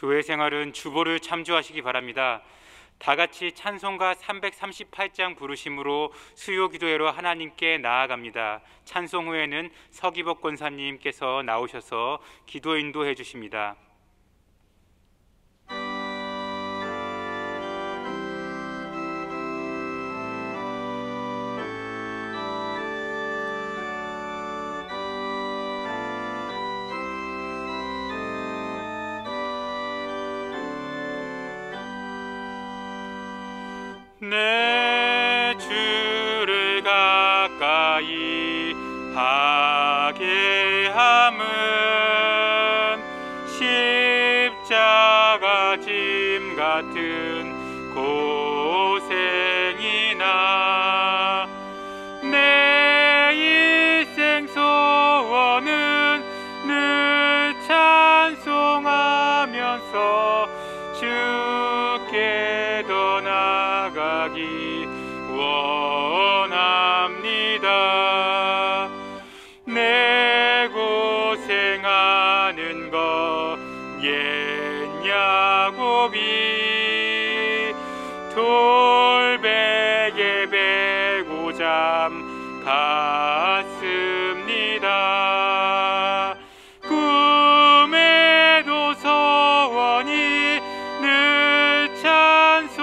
교회 생활은 주보를 참조하시기 바랍니다. 다 같이 찬송가 338장 부르심으로 수요 기도회로 하나님께 나아갑니다. 찬송 후에는 서기복 권사님께서 나오셔서 기도 인도해 주십니다. 내 주를 가까이 하게 함은 십자가 짐 같은 고생이나 내 일생 소원은 늘 찬송하면서 주께 더 나가기 원합니다. 내 고생하는 것 옛 야곱이 돌베개 베고 잠 갔습니다. 꿈에도 소원이 늘 찬송하면서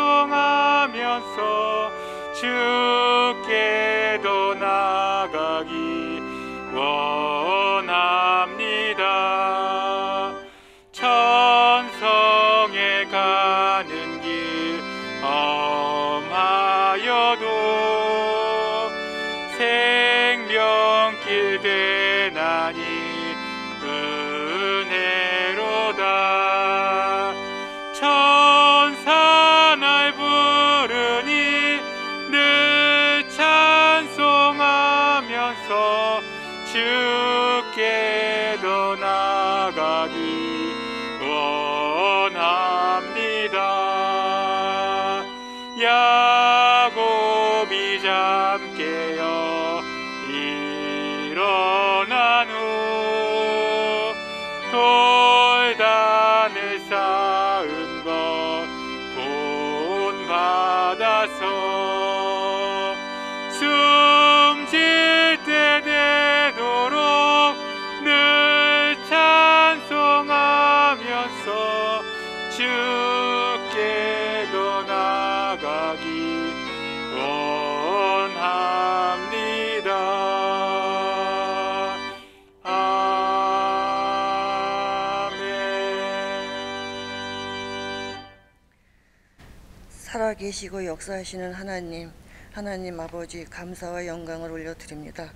주께 더 나가기 원합니다. 천성에 가는 길 험하여도 생명길 되나니 은혜로다. 천사 날 부르니 늘 찬송하면서 주께 더 나가기 원합니다. 야곱이 잠 깨어 일어난 후 돌단을 쌓은 것 본받아서 숨질 때 되도록 늘 찬송하면서 주께 더 나가기 원합니다. 살아계시고 역사하시는 하나님 아버지 감사와 영광을 올려드립니다.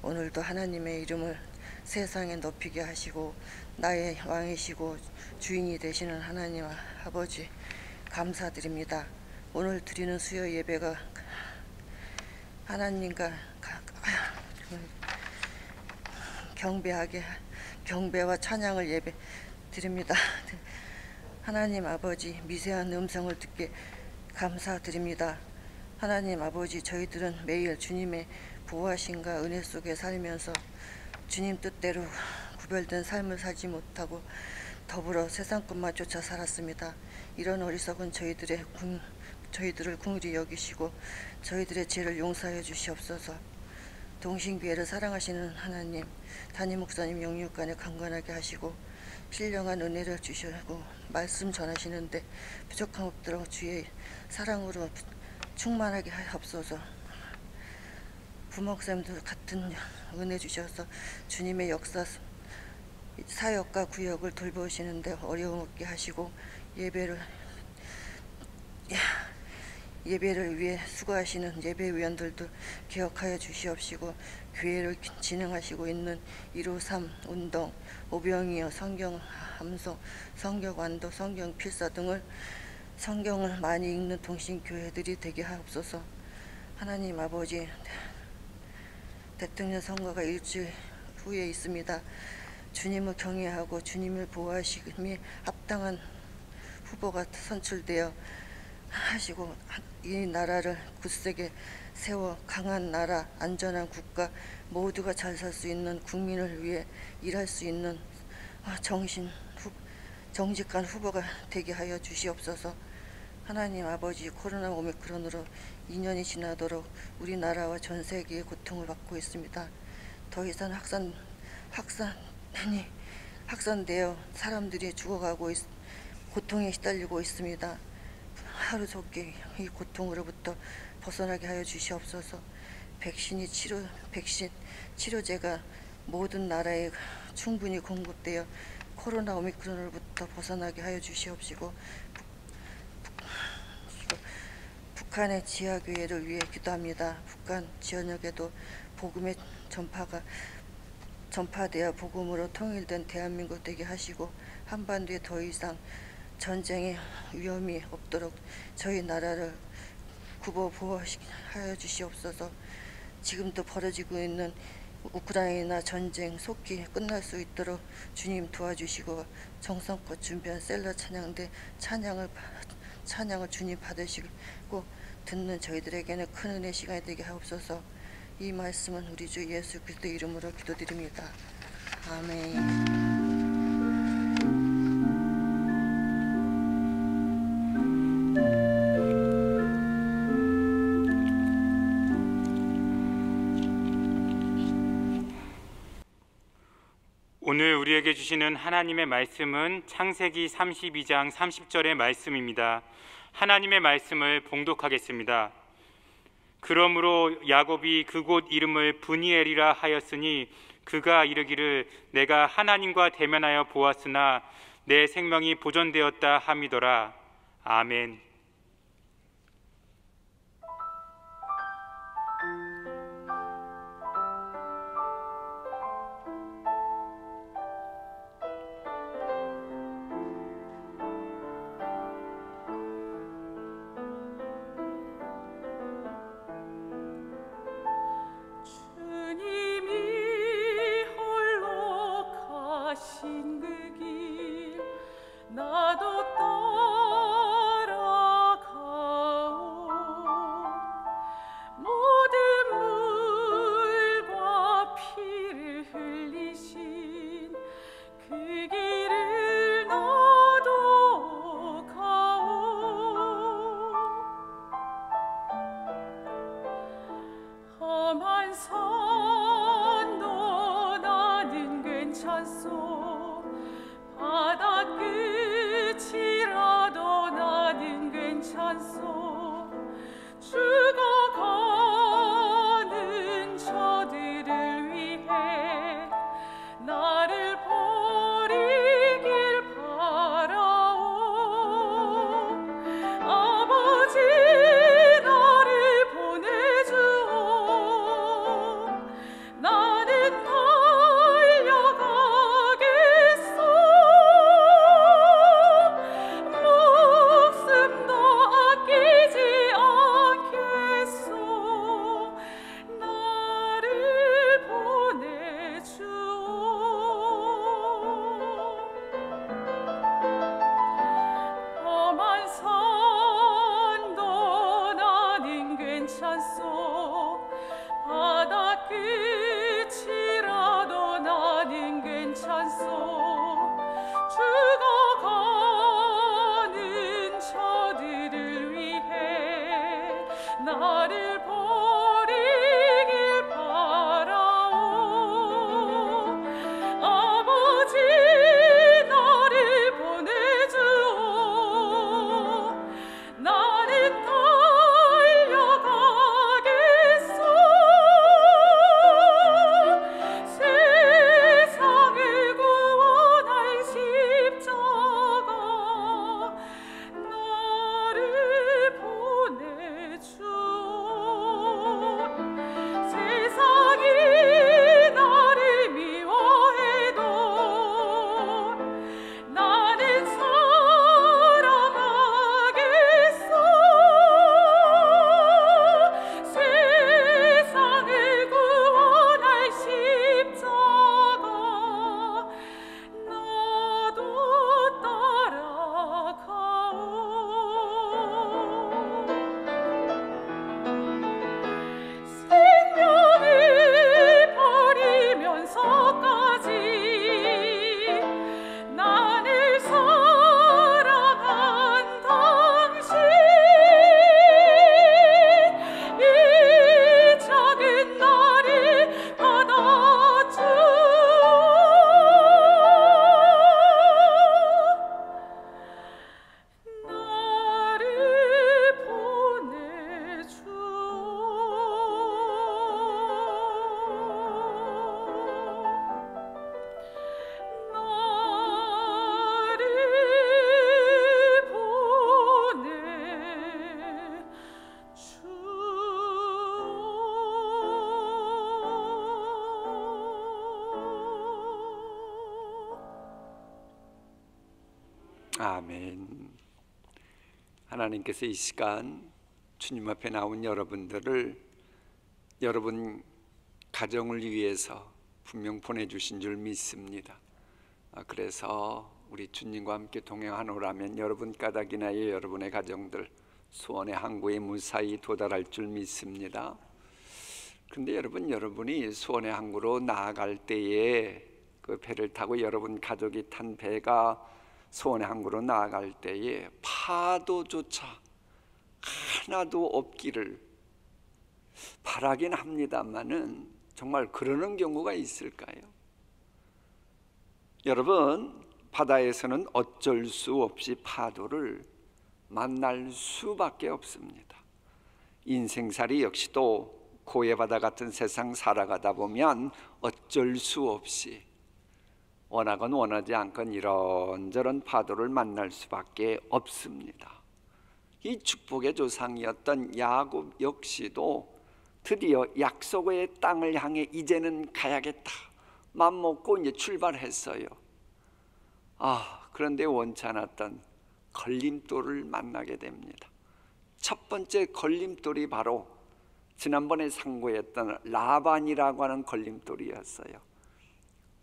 오늘도 하나님의 이름을 세상에 높이게 하시고 나의 왕이시고 주인이 되시는 하나님 아버지 감사드립니다. 오늘 드리는 수요 예배가 하나님과 경배와 찬양을 예배 드립니다. 하나님 아버지 미세한 음성을 듣게 감사드립니다. 하나님 아버지 저희들은 매일 주님의 보호하심과 은혜 속에 살면서 주님 뜻대로 구별된 삶을 살지 못하고 더불어 세상 것만 쫓아 살았습니다. 이런 어리석은 저희들을 긍휼히 여기시고 저희들의 죄를 용서하여 주시옵소서. 동신교회를 사랑하시는 하나님, 담임 목사님 영육간에 강건하게 하시고 신령한 은혜를 주시고 말씀 전하시는데 부족함 없도록 주의 사랑으로 충만하게 하옵소서. 부목사님들 같은 은혜 주셔서 주님의 역사 사역과 구역을 돌보시는데 어려움 없게 하시고 예배를 위해 수고하시는 예배위원들도 기억하여 주시옵시고 교회를 진행하시고 있는 153 운동, 오병이어, 성경 함송, 성경 완도, 성경 필사 등을 성경을 많이 읽는 동신교회들이 되게 하옵소서. 하나님 아버지 대통령 선거가 일주일 후에 있습니다. 주님을 경외하고 주님을 보호하시기 합당한 후보가 선출되어 하시고 이 나라를 굳세게 세워 강한 나라, 안전한 국가, 모두가 잘 살 수 있는 국민을 위해 일할 수 있는 정직한 후보가 되게 하여 주시옵소서. 하나님 아버지, 코로나 오미크론으로 2년이 지나도록 우리나라와 전 세계의 고통을 받고 있습니다. 더 이상 확산되어 사람들이 죽어가고 고통에 시달리고 있습니다. 하루속히 이 고통으로부터 벗어나게 하여 주시옵소서. 백신 치료제가 모든 나라에 충분히 공급되어 코로나 오미크론으로부터 벗어나게 하여 주시옵시고, 북한의 지하교회를 위해 기도합니다. 북한 지역에도 복음의 전파되어 복음으로 통일된 대한민국 되게 하시고, 한반도에 더 이상 전쟁의 위험이 없도록 저희 나라를 보호하여 주시옵소서. 지금도 벌어지고 있는 우크라이나 전쟁 속히 끝날 수 있도록 주님 도와주시고, 정성껏 준비한 셀러 찬양대 찬양을 주님 받으시고 듣는 저희들에게는 큰 은혜 시간이 되게 하옵소서. 이 말씀은 우리 주 예수 그리스도 이름으로 기도드립니다. 아멘. 오늘 우리에게 주시는 하나님의 말씀은 창세기 32장 30절의 말씀입니다. 하나님의 말씀을 봉독하겠습니다. 그러므로 야곱이 그곳 이름을 브니엘이라 하였으니 그가 이르기를 내가 하나님과 대면하여 보았으나 내 생명이 보존되었다 함이더라. 아멘. 가신 그 길 나도 따라 아멘. 하나님께서 이 시간 주님 앞에 나온 여러분들을 여러분 가정을 위해서 분명 보내주신 줄 믿습니다. 그래서 우리 주님과 함께 동행하노라면 여러분 까닭이나의 여러분의 가정들 소원의 항구에 무사히 도달할 줄 믿습니다. 근데 여러분이 소원의 항구로 나아갈 때에 그 배를 타고 여러분 가족이 탄 배가 소원의 항구로 나아갈 때에 파도조차 하나도 없기를 바라긴 합니다만은 정말 그러는 경우가 있을까요? 여러분, 바다에서는 어쩔 수 없이 파도를 만날 수밖에 없습니다. 인생살이 역시도 고해바다 같은 세상 살아가다 보면 어쩔 수 없이 원하건 원하지 않건 이런저런 파도를 만날 수밖에 없습니다. 이 축복의 조상이었던 야곱 역시도 드디어 약속의 땅을 향해 이제는 가야겠다 맘먹고 이제 출발했어요. 그런데 원치 않았던 걸림돌을 만나게 됩니다. 첫 번째 걸림돌이 바로 지난번에 상고했던 라반이라고 하는 걸림돌이었어요.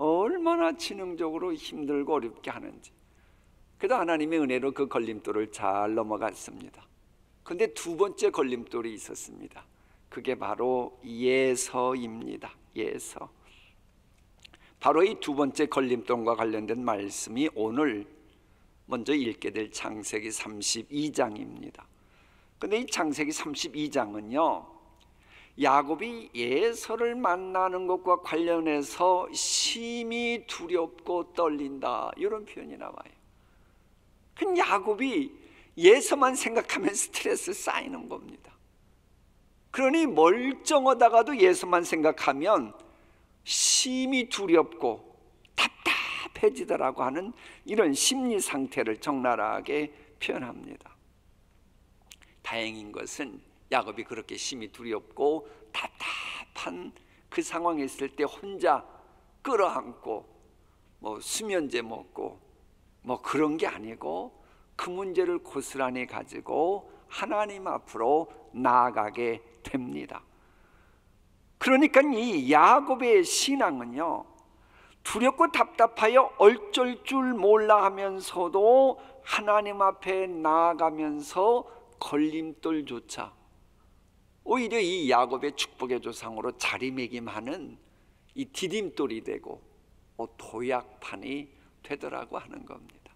얼마나 지능적으로 힘들고 어렵게 하는지. 그래도 하나님의 은혜로 그 걸림돌을 잘 넘어갔습니다. 그런데 두 번째 걸림돌이 있었습니다. 그게 바로 예서입니다. 예서. 바로 이 두 번째 걸림돌과 관련된 말씀이 오늘 먼저 읽게 될 창세기 32장입니다. 그런데 이 창세기 32장은요 야곱이 예서를 만나는 것과 관련해서 심히 두렵고 떨린다 이런 표현이 나와요. 그 야곱이 예서만 생각하면 스트레스 쌓이는 겁니다. 그러니 멀쩡하다가도 예서만 생각하면 심히 두렵고 답답해지더라고 하는 이런 심리 상태를 적나라하게 표현합니다. 다행인 것은 야곱이 그렇게 심히 두렵고 답답한 그 상황에 있을 때 혼자 끌어안고 수면제 먹고 그런 게 아니고 그 문제를 고스란히 가지고 하나님 앞으로 나아가게 됩니다. 그러니까 이 야곱의 신앙은요 두렵고 답답하여 어쩔 줄 몰라 하면서도 하나님 앞에 나아가면서 걸림돌조차 오히려 이 야곱의 축복의 조상으로 자리매김하는 이 디딤돌이 되고 도약판이 되더라고 하는 겁니다.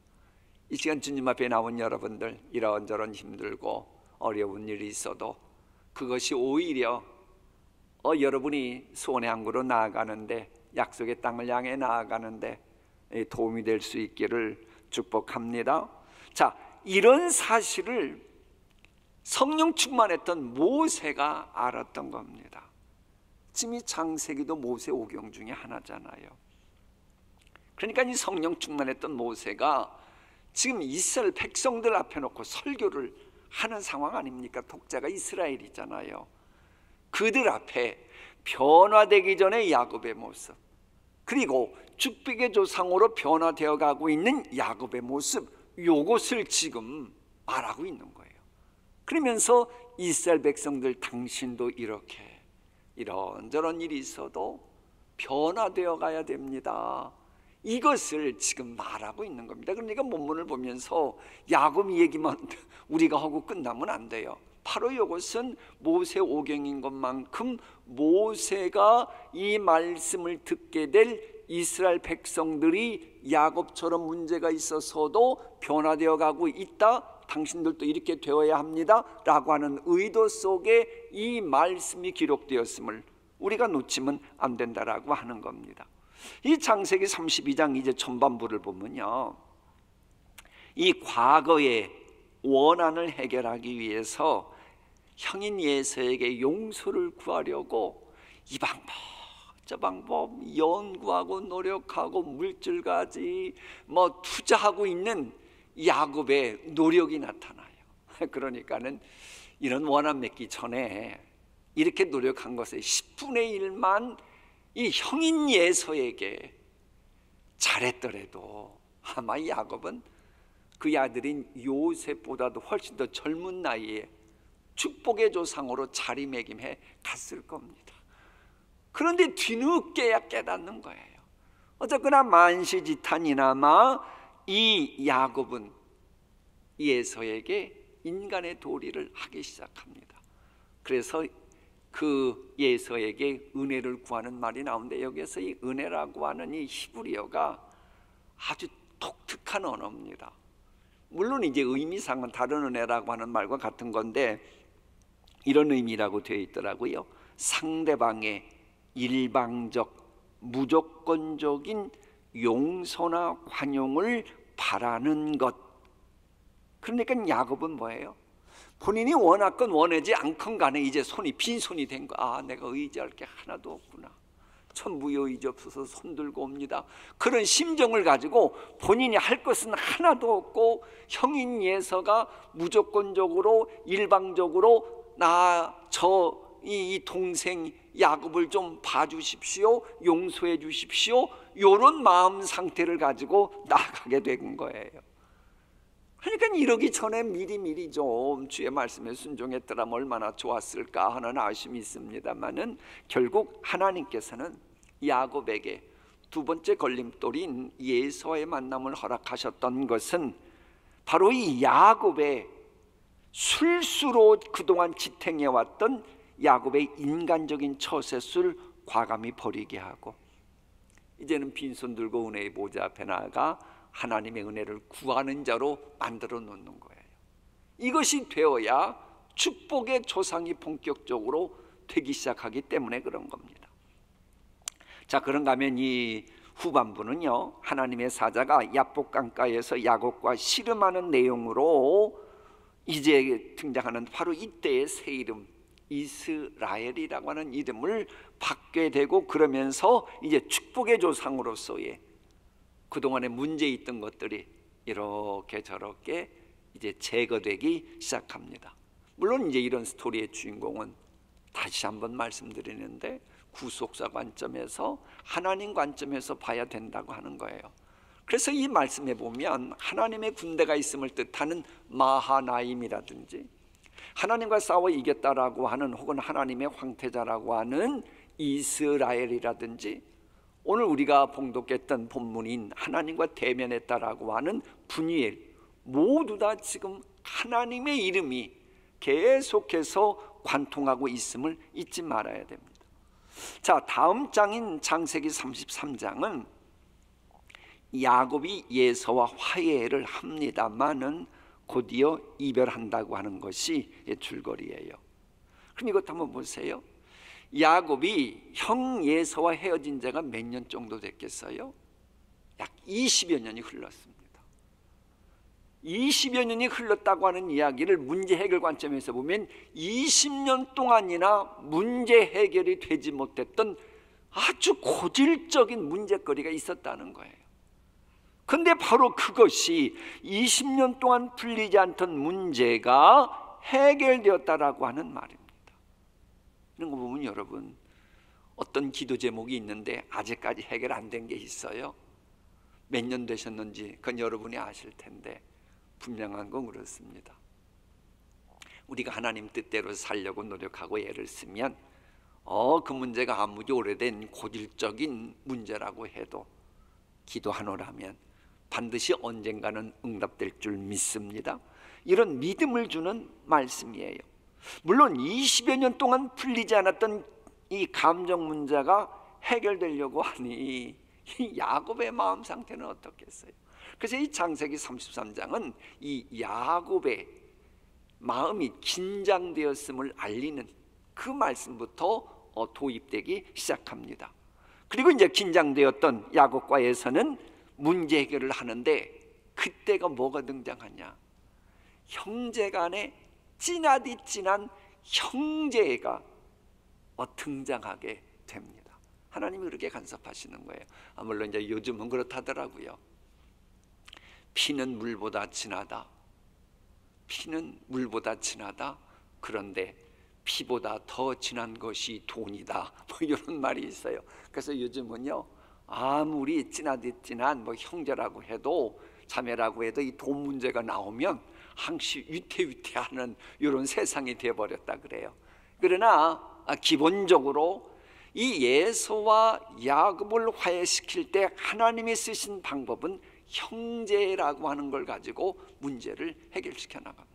이 시간 주님 앞에 나온 여러분들 이런저런 힘들고 어려운 일이 있어도 그것이 오히려 여러분이 소원의 항구로 나아가는데 약속의 땅을 향해 나아가는데 도움이 될 수 있기를 축복합니다. 자, 이런 사실을 성령 충만했던 모세가 알았던 겁니다. 지금 이 창세기도 모세 오경 중에 하나잖아요. 그러니까 이 성령 충만했던 모세가 지금 이스라엘 백성들 앞에 놓고 설교를 하는 상황 아닙니까? 독자가 이스라엘이잖아요. 그들 앞에 변화되기 전에 야곱의 모습, 그리고 축복의 조상으로 변화되어 가고 있는 야곱의 모습, 요것을 지금 말하고 있는 거예요. 그러면서 이스라엘 백성들 당신도 이렇게 이런저런 일이 있어도 변화되어 가야 됩니다. 이것을 지금 말하고 있는 겁니다. 그러니까 본문을 보면서 야곱 얘기만 우리가 하고 끝나면 안 돼요. 바로 이것은 모세 오경인 것만큼 모세가 이 말씀을 듣게 될 이스라엘 백성들이 야곱처럼 문제가 있어서도 변화되어 가고 있다, 당신들도 이렇게 되어야 합니다 라고 하는 의도 속에 이 말씀이 기록되었음을 우리가 놓치면 안 된다라고 하는 겁니다. 이 창세기 32장 이제 전반부를 보면요, 이 과거의 원한을 해결하기 위해서 형인 예서에게 용서를 구하려고 이 방법 저 방법 연구하고 노력하고 물질까지 투자하고 있는 야곱의 노력이 나타나요. 그러니까는 이런 원한 맺기 전에 이렇게 노력한 것의 10분의 1만 이 형인 예서에게 잘했더라도 아마 야곱은 그 아들인 요셉보다도 훨씬 더 젊은 나이에 축복의 조상으로 자리매김해 갔을 겁니다. 그런데 뒤늦게야 깨닫는 거예요. 어쨌거나 만시지탄이나마 이 야곱은 예서에게 인간의 도리를 하기 시작합니다. 그래서 그 예서에게 은혜를 구하는 말이 나오는데, 여기에서 이 은혜라고 하는 이 히브리어가 아주 독특한 언어입니다. 물론 이제 의미상은 다른 은혜라고 하는 말과 같은 건데 이런 의미라고 되어 있더라고요. 상대방의 일방적 무조건적인 용서나 관용을 바라는 것. 그러니까 야곱은 뭐예요? 본인이 원하건 원하지 않건 간에 이제 손이 빈손이 된 거. 아, 내가 의지할 게 하나도 없구나. 천무여의지없어서 손들고 옵니다. 그런 심정을 가지고 본인이 할 것은 하나도 없고 형인 예서가 무조건적으로 일방적으로 이 동생 야곱을 좀 봐주십시오, 용서해 주십시오, 이런 마음 상태를 가지고 나아가게 된 거예요. 그러니까 이러기 전에 미리미리 좀 주의 말씀에 순종했더라면 얼마나 좋았을까 하는 아쉬움이 있습니다만은, 결국 하나님께서는 야곱에게 두 번째 걸림돌인 예서의 만남을 허락하셨던 것은 바로 이 야곱의 술수로 그동안 지탱해왔던 야곱의 인간적인 처세술 과감히 버리게 하고, 이제는 빈손 들고 은혜의 보좌 앞에 나아가 하나님의 은혜를 구하는 자로 만들어 놓는 거예요. 이것이 되어야 축복의 조상이 본격적으로 되기 시작하기 때문에 그런 겁니다. 자, 그런가 하면 이 후반부는요, 하나님의 사자가 야복 강가에서 야곱과 씨름하는 내용으로 이제 등장하는 바로 이때의 새 이름 이스라엘이라고 하는 이름을 받게 되고, 그러면서 이제 축복의 조상으로서의 그동안에 문제 있던 것들이 이렇게 저렇게 이제 제거되기 시작합니다. 물론 이제 이런 스토리의 주인공은 다시 한번 말씀드리는데 구속사 관점에서, 하나님 관점에서 봐야 된다고 하는 거예요. 그래서 이 말씀에 보면 하나님의 군대가 있음을 뜻하는 마하나임이라든지, 하나님과 싸워 이겼다라고 하는, 혹은 하나님의 황태자라고 하는 이스라엘이라든지, 오늘 우리가 봉독했던 본문인 하나님과 대면했다라고 하는 분이엘, 모두 다 지금 하나님의 이름이 계속해서 관통하고 있음을 잊지 말아야 됩니다. 자, 다음 장인 창세기 33장은 야곱이 예서와 화해를 합니다마는 곧이어 이별한다고 하는 것이 줄거리예요. 그럼 이것 한번 보세요. 야곱이 형 예서와 헤어진 지가 몇 년 정도 됐겠어요? 약 20여 년이 흘렀습니다. 20여 년이 흘렀다고 하는 이야기를 문제 해결 관점에서 보면 20년 동안이나 문제 해결이 되지 못했던 아주 고질적인 문제거리가 있었다는 거예요. 근데 바로 그것이 20년 동안 풀리지 않던 문제가 해결되었다라고 하는 말입니다. 이런 거 보면 여러분, 어떤 기도 제목이 있는데 아직까지 해결 안 된 게 있어요. 몇 년 되셨는지 그건 여러분이 아실 텐데, 분명한 건 그렇습니다. 우리가 하나님 뜻대로 살려고 노력하고 애를 쓰면 그 문제가 아무리 오래된 고질적인 문제라고 해도 기도하노라면 반드시 언젠가는 응답될 줄 믿습니다. 이런 믿음을 주는 말씀이에요. 물론 20여 년 동안 풀리지 않았던 이 감정 문제가 해결되려고 하니 이 야곱의 마음 상태는 어떻겠어요? 그래서 이 창세기 33장은 이 야곱의 마음이 긴장되었음을 알리는 그 말씀부터 도입되기 시작합니다. 그리고 이제 긴장되었던 야곱과 에서는 문제 해결을 하는데, 그때가 뭐가 등장하냐? 형제간에 찐하디 찐한 형제가 등장하게 됩니다. 하나님이 그렇게 간섭하시는 거예요. 물론 이제 요즘은 그렇다더라고요. 피는 물보다 진하다. 피는 물보다 진하다. 그런데 피보다 더 진한 것이 돈이다. 뭐 이런 말이 있어요. 그래서 요즘은요, 아무리 찐하디 찐한 형제라고 해도 자매라고 해도 이 돈 문제가 나오면 항시 위태위태하는 이런 세상이 되어버렸다 그래요. 그러나 기본적으로 이 에서와 야곱을 화해시킬 때 하나님이 쓰신 방법은 형제라고 하는 걸 가지고 문제를 해결시켜 나갑니다.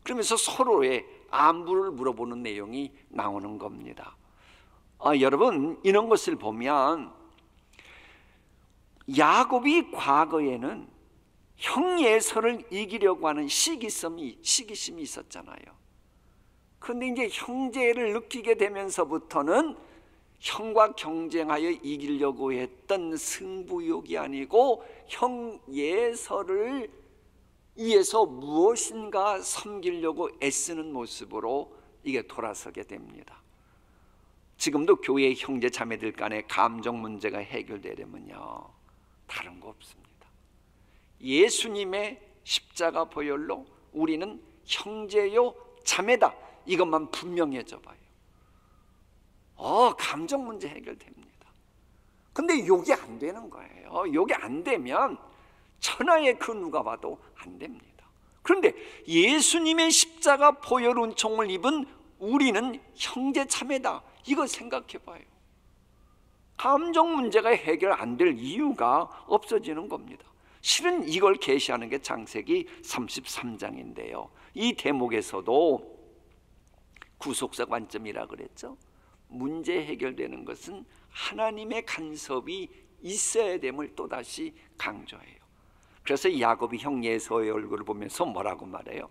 그러면서 서로의 안부를 물어보는 내용이 나오는 겁니다. 여러분, 이런 것을 보면 야곱이 과거에는 형 에서를 이기려고 하는 시기심이 있었잖아요. 그런데 이제 형제를 느끼게 되면서부터는 형과 경쟁하여 이기려고 했던 승부욕이 아니고 형 에서를 위해서 무엇인가 섬기려고 애쓰는 모습으로 이게 돌아서게 됩니다. 지금도 교회 형제 자매들 간의 감정 문제가 해결되려면요, 다른 거 없습니다. 예수님의 십자가 보혈로 우리는 형제요 자매다, 이것만 분명해져 봐요. 감정 문제 해결됩니다. 근데 이게 안 되는 거예요. 이게 안 되면 천하의 그 누가 봐도 안 됩니다. 그런데 예수님의 십자가 보혈 은총을 입은 우리는 형제 자매다, 이거 생각해 봐요. 감정 문제가 해결 안 될 이유가 없어지는 겁니다. 실은 이걸 계시하는 게 창세기 33장인데요. 이 대목에서도 구속사 관점이라 그랬죠. 문제 해결되는 것은 하나님의 간섭이 있어야 됨을 또다시 강조해요. 그래서 야곱이 형 에서의 얼굴을 보면서 뭐라고 말해요?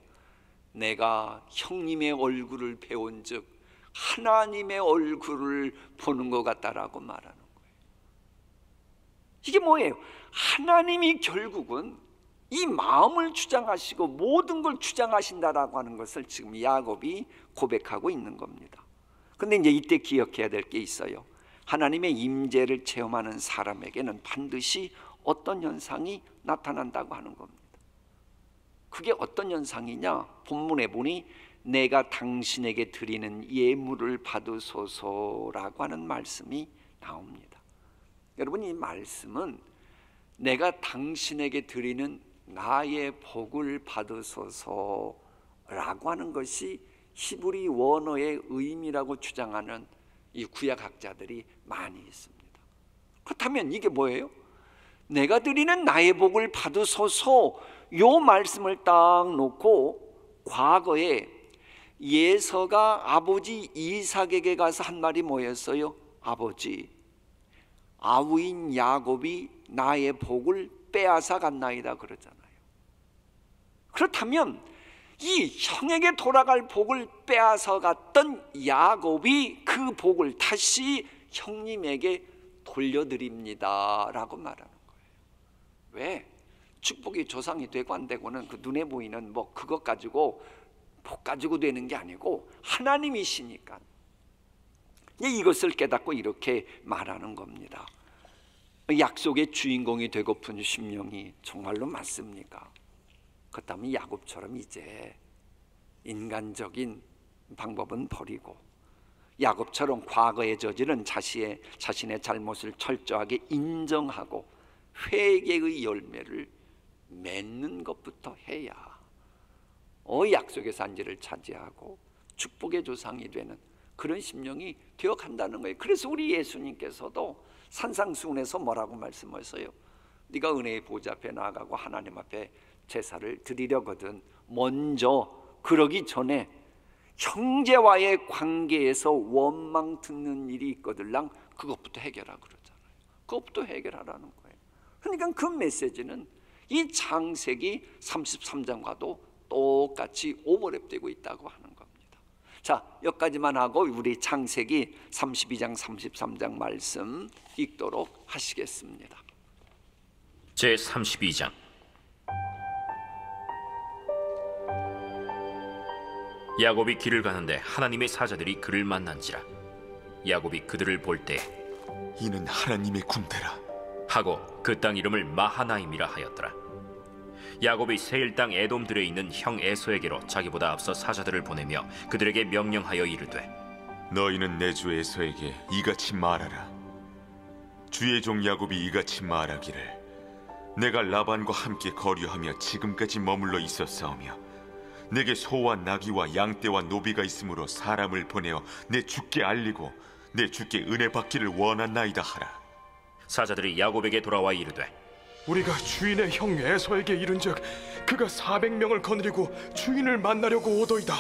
내가 형님의 얼굴을 배운 즉 하나님의 얼굴을 보는 것 같다라고 말하는 거예요. 이게 뭐예요? 하나님이 결국은 이 마음을 주장하시고 모든 걸 주장하신다라고 하는 것을 지금 야곱이 고백하고 있는 겁니다. 근데 이제 이때 기억해야 될 게 있어요. 하나님의 임재를 체험하는 사람에게는 반드시 어떤 현상이 나타난다고 하는 겁니다. 그게 어떤 현상이냐? 본문에 보니 내가 당신에게 드리는 예물을 받으소서라고 하는 말씀이 나옵니다. 여러분, 이 말씀은 내가 당신에게 드리는 나의 복을 받으소서라고 하는 것이 히브리 원어의 의미라고 주장하는 이 구약학자들이 많이 있습니다. 그렇다면 이게 뭐예요? 내가 드리는 나의 복을 받으소서, 요 말씀을 딱 놓고 과거에 예서가 아버지 이삭에게 가서 한 말이 뭐였어요? 아버지, 아우인 야곱이 나의 복을 빼앗아 갔나이다 그러잖아요. 그렇다면 이 형에게 돌아갈 복을 빼앗아 갔던 야곱이 그 복을 다시 형님에게 돌려드립니다 라고 말하는 거예요. 왜? 축복이 조상이 되고 안 되고는 그 눈에 보이는 뭐 그것 가지고 복 가지고 되는 게 아니고 하나님이시니까 이것을 깨닫고 이렇게 말하는 겁니다. 약속의 주인공이 되고픈 심령이 정말로 맞습니까? 그렇다면 야곱처럼 이제 인간적인 방법은 버리고 야곱처럼 과거에 저지른 자신의 잘못을 철저하게 인정하고 회개의 열매를 맺는 것부터 해야 약속의 산지를 차지하고 축복의 조상이 되는 그런 심령이 되어간다는 거예요. 그래서 우리 예수님께서도 산상수훈에서 뭐라고 말씀하셨어요? 네가 은혜의 보좌 앞에 나아가고 하나님 앞에 제사를 드리려거든 먼저 그러기 전에 형제와의 관계에서 원망 듣는 일이 있거들랑 그것부터 해결하라 그러잖아요. 그것부터 해결하라는 거예요. 그러니까 그 메시지는 이 창세기 33장과도 똑같이 오버랩되고 있다고 하는 겁니다. 자, 여기까지만 하고 우리 창세기 32장 33장 말씀 읽도록 하시겠습니다. 제32장. 야곱이 길을 가는데 하나님의 사자들이 그를 만난지라. 야곱이 그들을 볼 때 이는 하나님의 군대라 하고 그 땅 이름을 마하나임이라 하였더라. 야곱이 세일 땅 에돔들에 있는 형 에서에게로 자기보다 앞서 사자들을 보내며 그들에게 명령하여 이르되 너희는 내 주 에서에게 이같이 말하라. 주의 종 야곱이 이같이 말하기를 내가 라반과 함께 거류하며 지금까지 머물러 있었사오며 내게 소와 나귀와 양떼와 노비가 있으므로 사람을 보내어 내 주께 알리고 내 주께 은혜 받기를 원하나이다 하라. 사자들이 야곱에게 돌아와 이르되 우리가 주인의 형 에서에게 이른즉 그가 400명을 거느리고 주인을 만나려고 오더이다.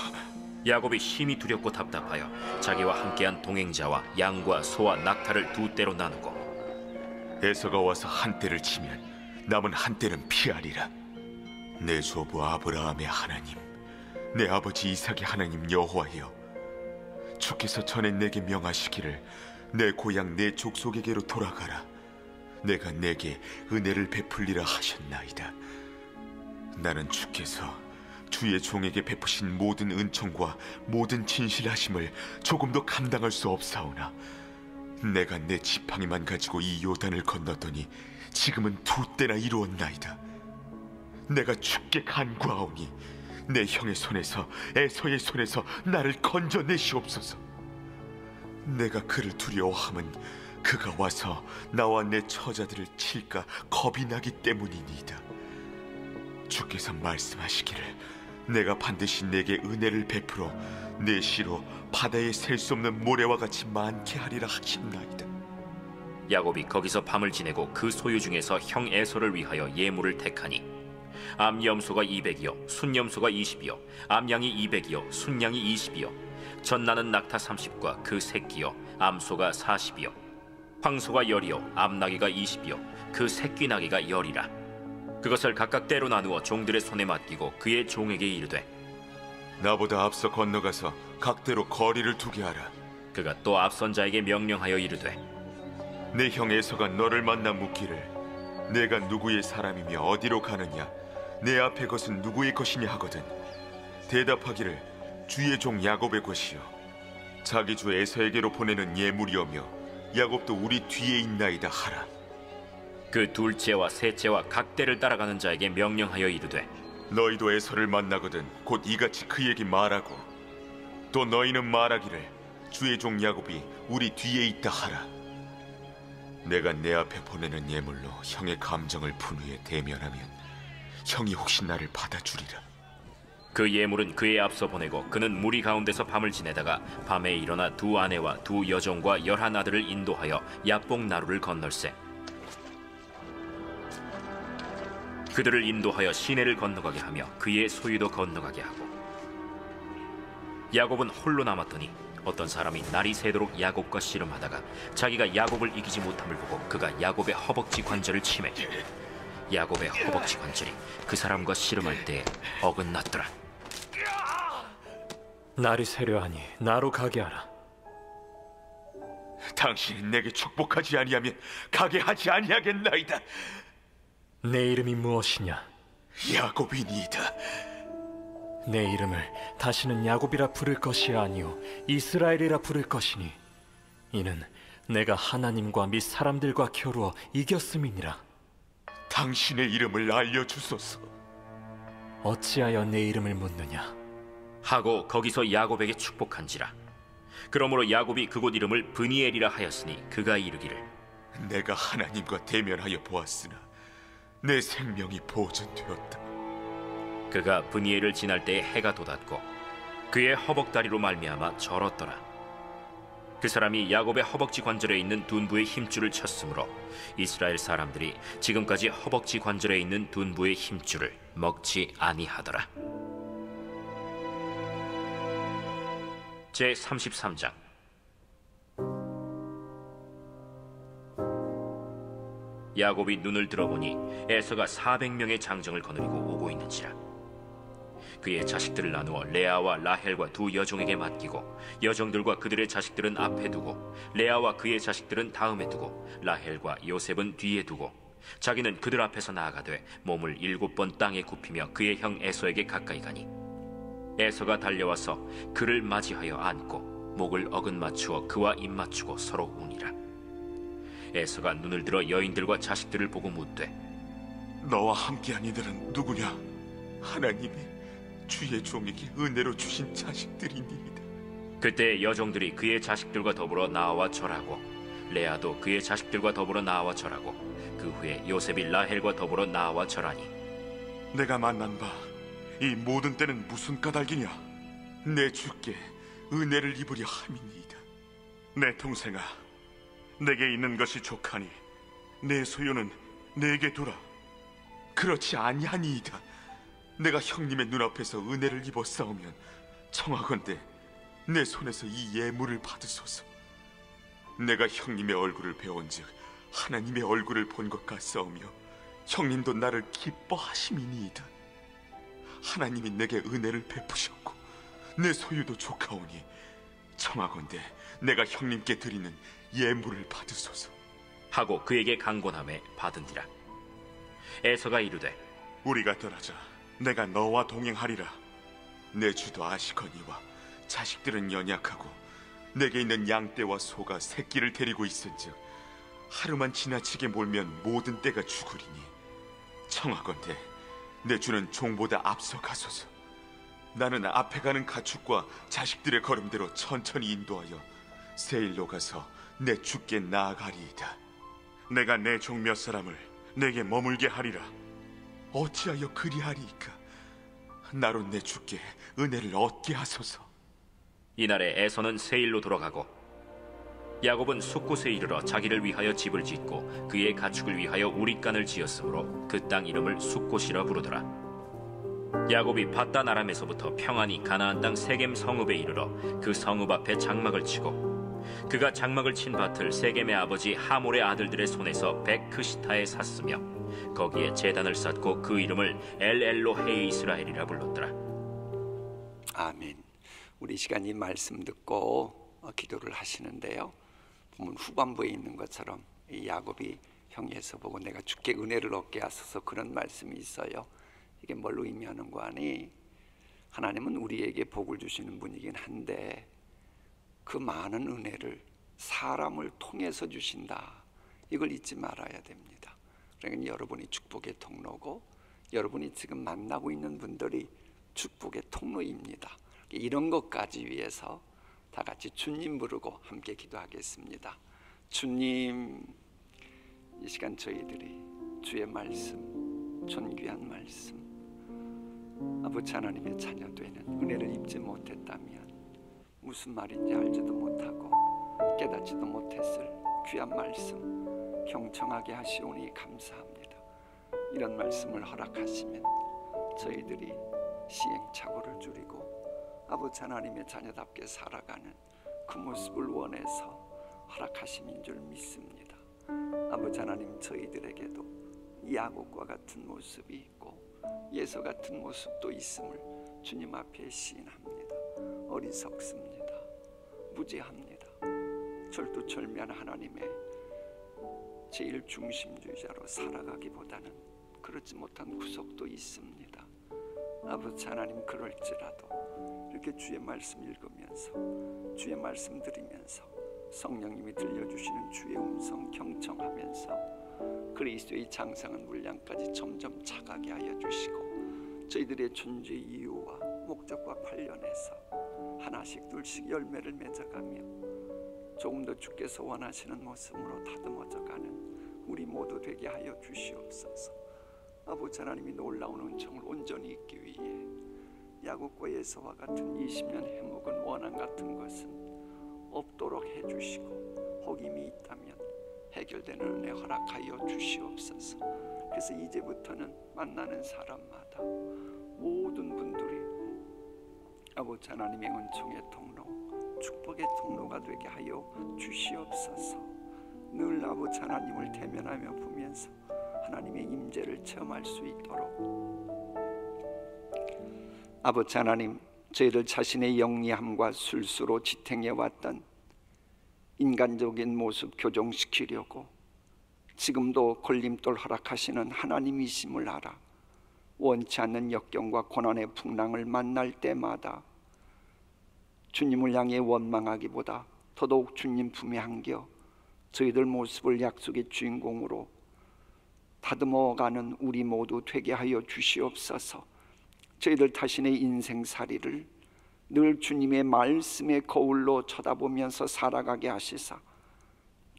야곱이 심히 두렵고 답답하여 자기와 함께한 동행자와 양과 소와 낙타를 두 떼로 나누고 에서가 와서 한 떼를 치면 남은 한 떼는 피하리라. 내 조부 아브라함의 하나님, 내 아버지 이삭의 하나님 여호와여, 주께서 전에 내게 명하시기를 내 고향 내 족속에게로 돌아가라. 내가 내게 은혜를 베풀리라 하셨나이다. 나는 주께서 주의 종에게 베푸신 모든 은총과 모든 진실하심을 조금도 감당할 수 없사오나 내가 내 지팡이만 가지고 이 요단을 건넜더니 지금은 두 때나 이루었나이다. 내가 주께 간구하오니 내 형의 손에서 에서의 손에서 나를 건져내시옵소서. 내가 그를 두려워함은 그가 와서 나와 내 처자들을 칠까 겁이 나기 때문이니이다. 주께서 말씀하시기를 내가 반드시 내게 은혜를 베풀어 내 씨로 바다에 셀 수 없는 모래와 같이 많게 하리라 하셨나이다. 야곱이 거기서 밤을 지내고 그 소유 중에서 형 에서를 위하여 예물을 택하니 암염소가 200이요 순염소가 20이요 암양이 200이요 순양이 20이요 젖나는 낙타 30과 그 새끼요 암소가 40이요 황소가 10이요 암나귀가 20이요 그 새끼 나귀가 10이라. 그것을 각각 떼로 나누어 종들의 손에 맡기고 그의 종에게 이르되 나보다 앞서 건너가서 각대로 거리를 두게 하라. 그가 또 앞선 자에게 명령하여 이르되 내 형 에서가 너를 만나 묻기를 내가 누구의 사람이며 어디로 가느냐 내 앞에 것은 누구의 것이냐 하거든 대답하기를 주의 종 야곱의 것이요 자기 주 에서에게로 보내는 예물이오며 야곱도 우리 뒤에 있나이다 하라. 그 둘째와 셋째와 각 떼를 따라가는 자에게 명령하여 이르되 너희도 에서를 만나거든 곧 이같이 그에게 말하고 또 너희는 말하기를 주의 종 야곱이 우리 뒤에 있다 하라. 내가 내 앞에 보내는 예물로 형의 감정을 푼 후에 대면하면 형이 혹시 나를 받아주리라. 그 예물은 그의 앞서 보내고 그는 무리 가운데서 밤을 지내다가 밤에 일어나 두 아내와 두 여종과 11 아들을 인도하여 야복 나루를 건널세. 그들을 인도하여 시내를 건너가게 하며 그의 소유도 건너가게 하고 야곱은 홀로 남았더니 어떤 사람이 날이 새도록 야곱과 씨름하다가 자기가 야곱을 이기지 못함을 보고 그가 야곱의 허벅지 관절을 치매 야곱의 허벅지 관절이 그 사람과 씨름할 때에 어긋났더라. 날이 새려하니 나로 가게 하라. 당신이 내게 축복하지 아니하면 가게 하지 아니하겠나이다. 내 이름이 무엇이냐? 야곱이니이다. 내 이름을 다시는 야곱이라 부를 것이 아니요 이스라엘이라 부를 것이니 이는 내가 하나님과 및 사람들과 겨루어 이겼음이니라. 당신의 이름을 알려주소서. 어찌하여 내 이름을 묻느냐? 하고 거기서 야곱에게 축복한지라. 그러므로 야곱이 그곳 이름을 브니엘이라 하였으니 그가 이르기를 내가 하나님과 대면하여 보았으나 내 생명이 보존되었다. 그가 브니엘을 지날 때에 해가 돋았고 그의 허벅다리로 말미암아 절었더라. 그 사람이 야곱의 허벅지 관절에 있는 둔부의 힘줄을 쳤으므로 이스라엘 사람들이 지금까지 허벅지 관절에 있는 둔부의 힘줄을 먹지 아니하더라. 제33장. 야곱이 눈을 들어보니 에서가 400명의 장정을 거느리고 오고 있는지라. 그의 자식들을 나누어 레아와 라헬과 두 여종에게 맡기고 여종들과 그들의 자식들은 앞에 두고 레아와 그의 자식들은 다음에 두고 라헬과 요셉은 뒤에 두고 자기는 그들 앞에서 나아가되 몸을 7번 땅에 굽히며 그의 형 에서에게 가까이 가니 에서가 달려와서 그를 맞이하여 안고 목을 어긋맞추어 그와 입맞추고 서로 우니라. 에서가 눈을 들어 여인들과 자식들을 보고 묻되 너와 함께한 이들은 누구냐? 하나님이 주의 종에게 은혜로 주신 자식들이니이다. 그때 여종들이 그의 자식들과 더불어 나와 절하고 레아도 그의 자식들과 더불어 나와 절하고 그 후에 요셉이 라헬과 더불어 나와 절하니 내가 만난 바 이 모든 때는 무슨 까닭이냐? 내 주께 은혜를 입으려 함이니이다. 내 동생아, 내게 있는 것이 족하니 내 소유는 내게 두라. 그렇지 아니하니이다. 내가 형님의 눈앞에서 은혜를 입어 싸우면 청하건대 내 손에서 이 예물을 받으소서. 내가 형님의 얼굴을 배운즉 하나님의 얼굴을 본 것 같사오며 형님도 나를 기뻐하심이니이다. 하나님이 내게 은혜를 베푸셨고 내 소유도 족하오니 청하건대 내가 형님께 드리는 예물을 받으소서 하고 그에게 강권함에 받은지라. 에서가 이르되 우리가 떠나자. 내가 너와 동행하리라. 내 주도 아시거니와 자식들은 연약하고 내게 있는 양떼와 소가 새끼를 데리고 있은즉 하루만 지나치게 몰면 모든 떼가 죽으리니 청하건대 내 주는 종보다 앞서 가소서. 나는 앞에 가는 가축과 자식들의 걸음대로 천천히 인도하여 세일로 가서 내 주께 나아가리이다. 내가 내 종 몇 사람을 내게 머물게 하리라. 어찌하여 그리하리이까? 나로 내 주께 은혜를 얻게 하소서. 이날에 에서는 세일로 돌아가고 야곱은 숫곳에 이르러 자기를 위하여 집을 짓고 그의 가축을 위하여 우릿간을 지었으므로 그 땅 이름을 숫곳이라 부르더라. 야곱이 밧단 아람에서부터 평안히 가나안 땅 세겜 성읍에 이르러 그 성읍 앞에 장막을 치고 그가 장막을 친 밭을 세겜의 아버지 하몰의 아들들의 손에서 백크시타에 샀으며 거기에 제단을 쌓고 그 이름을 엘엘로헤 이스라엘이라 불렀더라. 아멘. 우리 시간 이 말씀 듣고 기도를 하시는데요, 보면 후반부에 있는 것처럼 이 야곱이 형에서 보고 내가 주께 은혜를 얻게 하소서 그런 말씀이 있어요. 이게 뭘 의미하는가 하니 하나님은 우리에게 복을 주시는 분이긴 한데 그 많은 은혜를 사람을 통해서 주신다. 이걸 잊지 말아야 됩니다. 그러니까 여러분이 축복의 통로고 여러분이 지금 만나고 있는 분들이 축복의 통로입니다. 이런 것까지 위해서 다 같이 주님 부르고 함께 기도하겠습니다. 주님, 이 시간 저희들이 주의 말씀, 존귀한 말씀, 아버지 하나님의 자녀 되는 은혜를 입지 못했다면 무슨 말인지 알지도 못하고 깨닫지도 못했을 귀한 말씀 경청하게 하시오니 감사합니다. 이런 말씀을 허락하시면 저희들이 시행착오를 줄이고 아버지 하나님의 자녀답게 살아가는 그 모습을 원해서 허락하심인 줄 믿습니다. 아버지 하나님, 저희들에게도 야곱과 같은 모습이 있고 예서 같은 모습도 있음을 주님 앞에 시인합니다. 어리석습니다. 무지합니다. 철두철미한 하나님의 제일 중심주의자로 살아가기보다는 그렇지 못한 구석도 있습니다. 아버지 하나님, 그럴지라도 이렇게 주의 말씀 읽으면서 주의 말씀 들으면서 성령님이 들려주시는 주의 음성 경청하면서 그리스도의 장성한 분량까지 점점 차가게 하여 주시고 저희들의 존재 이유와 목적과 관련해서 하나씩 둘씩 열매를 맺어가며 조금 더 주께서 원하시는 모습으로 다듬어져가는 우리 모두 되게 하여 주시옵소서. 아버지 하나님이 놀라운 은총을 온전히 잊기 위해 야곱과 예서와 같은 20년 해묵은 원한 같은 것은 없도록 해주시고 혹임이 있다면 해결되는 은혜 허락하여 주시옵소서. 그래서 이제부터는 만나는 사람마다 모든 분들이 아버지 하나님의 은총의 통로, 축복의 통로가 되게 하여 주시옵소서. 늘 아버지 하나님을 대면하며 보면서 하나님의 임재를 체험할 수 있도록 아버지 하나님, 저희들 자신의 영리함과 술수로 지탱해왔던 인간적인 모습 교정시키려고 지금도 걸림돌 허락하시는 하나님이심을 알아 원치 않는 역경과 고난의 풍랑을 만날 때마다 주님을 향해 원망하기보다 더더욱 주님 품에 안겨 저희들 모습을 약속의 주인공으로 다듬어가는 우리 모두 되게 하여 주시옵소서. 저희들 자신의 인생살이를 늘 주님의 말씀의 거울로 쳐다보면서 살아가게 하시사